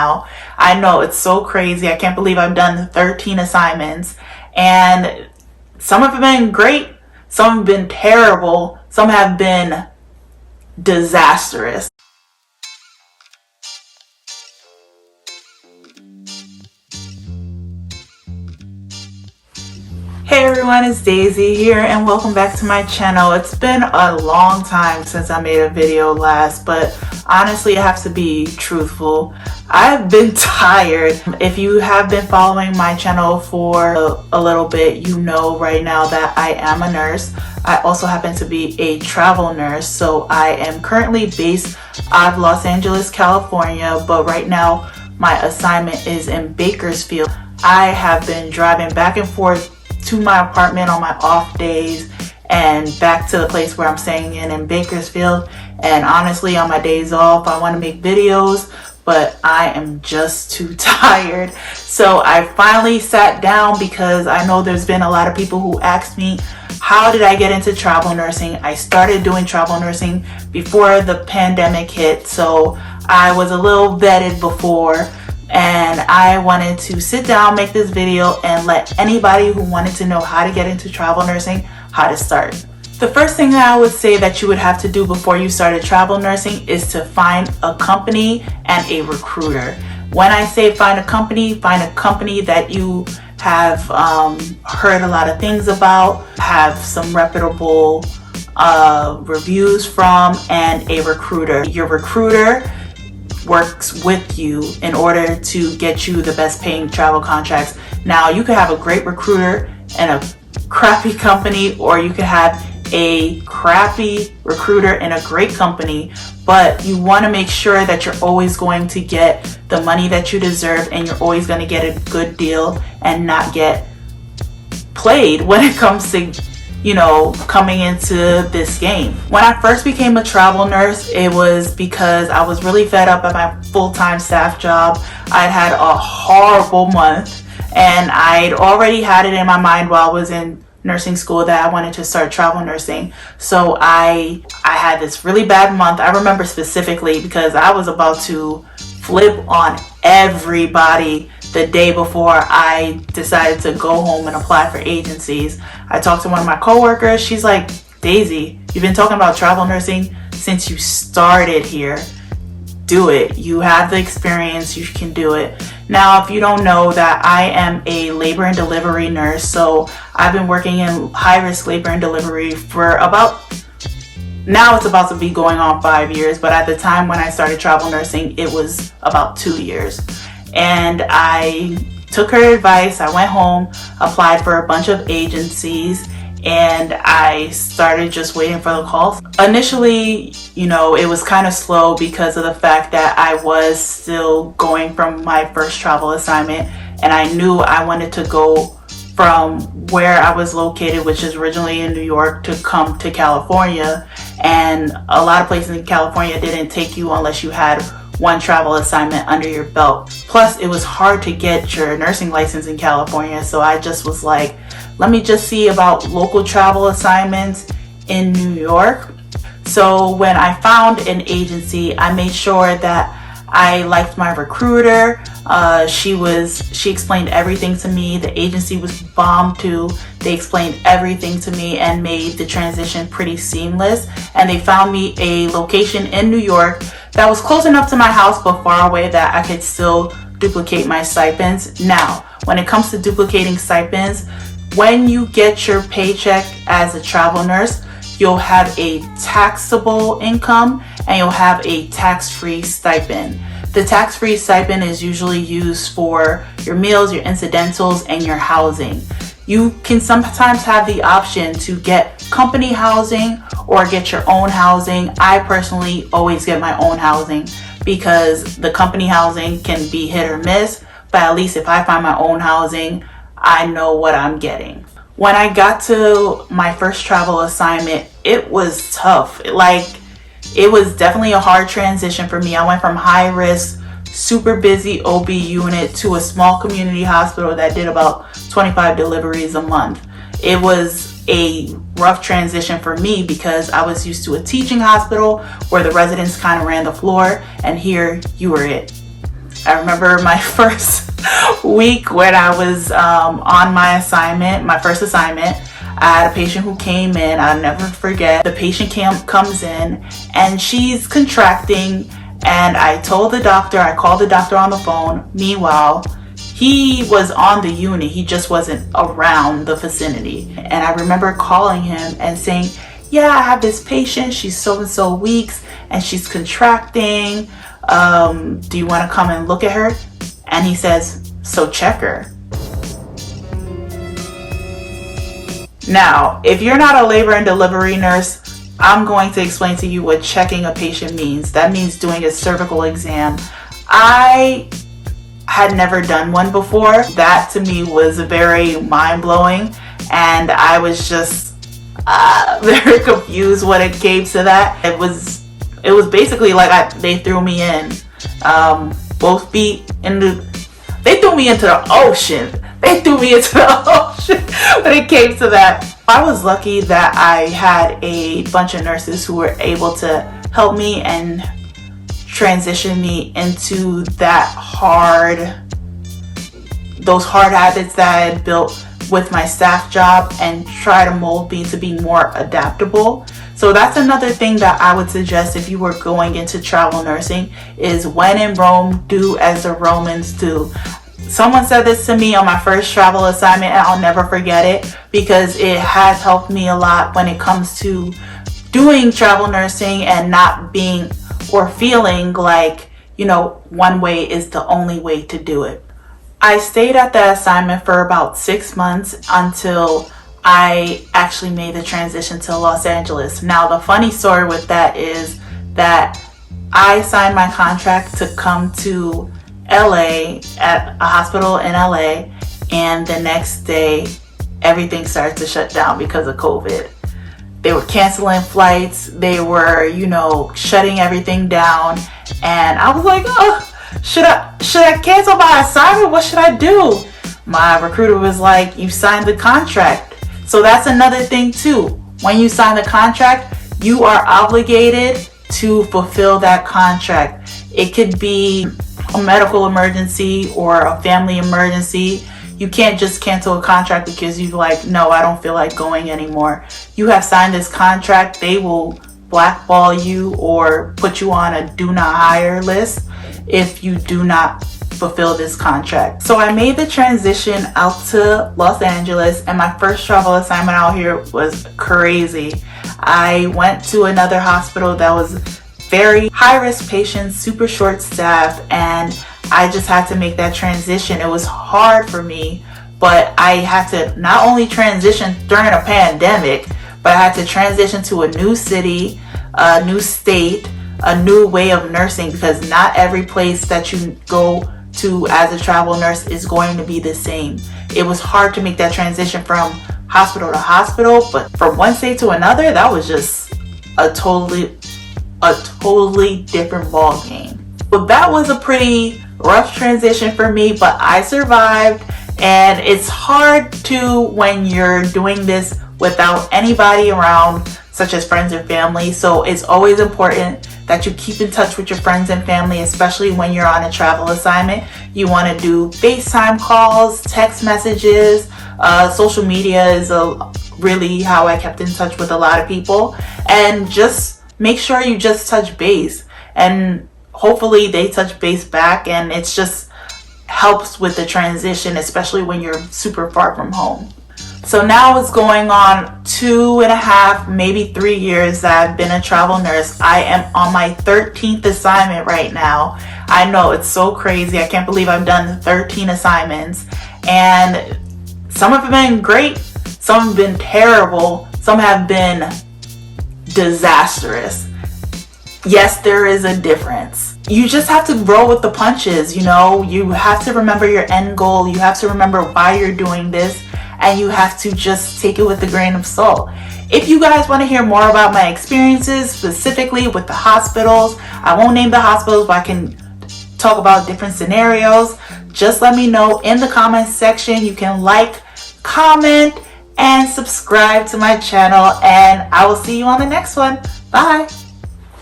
now. I know, it's so crazy. I can't believe I've done 13 assignments, and some have been great, some have been terrible, some have been disastrous. Hey everyone, it's Daisy here and welcome back to my channel. It's been a long time since I made a video last, but honestly I have to be truthful. I've been tired. If you have been following my channel for a little bit, you know right now that I am a nurse. I also happen to be a travel nurse, so I am currently based out of Los Angeles, California, but right now my assignment is in Bakersfield. I have been driving back and forth to my apartment on my off days and back to the place where I'm staying in Bakersfield, and honestly on my days off I want to make videos, but I am just too tired. So I finally sat down because I know there's been a lot of people who asked me, how did I get into travel nursing? I started doing travel nursing before the pandemic hit, so I was a little vetted before, and I wanted to sit down, make this video, and let anybody who wanted to know how to get into travel nursing, how to start. The first thing that I would say that you would have to do before you started travel nursing is to find a company and a recruiter. When I say find a company that you have heard a lot of things about, have some reputable reviews from, and a recruiter. Your recruiter works with you in order to get you the best paying travel contracts. Now you could have a great recruiter and a crappy company, or you could have a crappy recruiter and a great company, but you want to make sure that you're always going to get the money that you deserve, and you're always going to get a good deal and not get played when it comes to, you know, coming into this game. When I first became a travel nurse, it was because I was really fed up at my full-time staff job. I'd had a horrible month, and I'd already had it in my mind while I was in nursing school that I wanted to start travel nursing. So I had this really bad month. I remember specifically because I was about to flip on everybody the day before I decided to go home and apply for agencies. I talked to one of my coworkers. She's like, Daisy, you've been talking about travel nursing since you started here. Do it. You have the experience. You can do it. Now, if you don't know that, I am a labor and delivery nurse. So I've been working in high-risk labor and delivery for now it's about to be going on 5 years, but at the time when I started travel nursing, it was about 2 years. And I took her advice. I went home, applied for a bunch of agencies, and I started just waiting for the calls. Initially, you know, it was kind of slow because of the fact that I was still going from my first travel assignment, and I knew I wanted to go from where I was located, which is originally in New York, to come to California. And a lot of places in California didn't take you unless you had one travel assignment under your belt. Plus, it was hard to get your nursing license in California, so I just was like, let me just see about local travel assignments in New York. So when I found an agency, I made sure that I liked my recruiter. She explained everything to me. The agency was bomb too. They explained everything to me and made the transition pretty seamless. And they found me a location in New York that was close enough to my house but far away that I could still duplicate my stipends. Now, when it comes to duplicating stipends, when you get your paycheck as a travel nurse, you'll have a taxable income and you'll have a tax-free stipend. The tax-free stipend is usually used for your meals, your incidentals, and your housing. You can sometimes have the option to get company housing or get your own housing. I personally always get my own housing because the company housing can be hit or miss, but at least if I find my own housing, I know what I'm getting. When I got to my first travel assignment, it was tough. It was definitely a hard transition for me. I went from high risk, super busy OB unit to a small community hospital that did about 25 deliveries a month. It was a rough transition for me because I was used to a teaching hospital where the residents kind of ran the floor, and here you were it. I remember my first week when I was on my assignment, my first assignment. I had a patient who came in. I'll never forget. The patient comes in and she's contracting, and I told the doctor, I called the doctor on the phone. Meanwhile, he was on the unit. He just wasn't around the vicinity. And I remember calling him and saying, yeah, I have this patient. She's so and so weeks and she's contracting. Do you want to come and look at her? And he says, so check her. Now, if you're not a labor and delivery nurse, I'm going to explain to you what checking a patient means. That means doing a cervical exam. I had never done one before. That to me was very mind-blowing, and I was just very confused when it came to that. It was basically like they threw me in, both feet they threw me into the ocean. They threw me into the ocean when it came to that. I was lucky that I had a bunch of nurses who were able to help me and transition me into those hard habits that I had built with my staff job, and try to mold me to be more adaptable. So that's another thing that I would suggest if you were going into travel nursing, is when in Rome, do as the Romans do. Someone said this to me on my first travel assignment, and I'll never forget it, because it has helped me a lot when it comes to doing travel nursing and not being or feeling like, one way is the only way to do it. I stayed at the assignment for about 6 months until I actually made the transition to Los Angeles. Now, the funny story with that is that I signed my contract to come to LA at a hospital in LA, and the next day everything started to shut down because of COVID. They were canceling flights, they were, shutting everything down, and I was like, oh, should I cancel my assignment? What should I do? My recruiter was like, you signed the contract. So that's another thing too. When you sign the contract, you are obligated to fulfill that contract. It could be a medical emergency or a family emergency. You can't just cancel a contract because you're like, no, I don't feel like going anymore. You have signed this contract. They will blackball you or put you on a do not hire list if you do not fulfill this contract. So I made the transition out to Los Angeles, and my first travel assignment out here was crazy. I went to another hospital that was very high-risk patients, super short-staffed, and I just had to make that transition. It was hard for me, but I had to not only transition during a pandemic, but I had to transition to a new city, a new state, a new way of nursing, because not every place that you go to as a travel nurse is going to be the same. It was hard to make that transition from hospital to hospital, but from one state to another, that was just a totally different ball game. But that was a pretty rough transition for me, but I survived. And it's hard to when you're doing this without anybody around, such as friends or family. So it's always important that you keep in touch with your friends and family, especially when you're on a travel assignment. You want to do FaceTime calls, text messages. Social media is really how I kept in touch with a lot of people. And just make sure you just touch base, and hopefully they touch base back, and it's just helps with the transition, especially when you're super far from home. So now it's going on 2.5, maybe 3 years that I've been a travel nurse. I am on my 13th assignment right now. I know, it's so crazy. I can't believe I've done 13 assignments, and some have been great, some have been terrible, some have been disastrous. Yes, there is a difference. You just have to roll with the punches, you have to remember your end goal, you have to remember why you're doing this, and you have to just take it with a grain of salt. If you guys want to hear more about my experiences, specifically with the hospitals, I won't name the hospitals, but I can talk about different scenarios. Just let me know in the comments section. You can like, comment, and subscribe to my channel, and I will see you on the next one. Bye.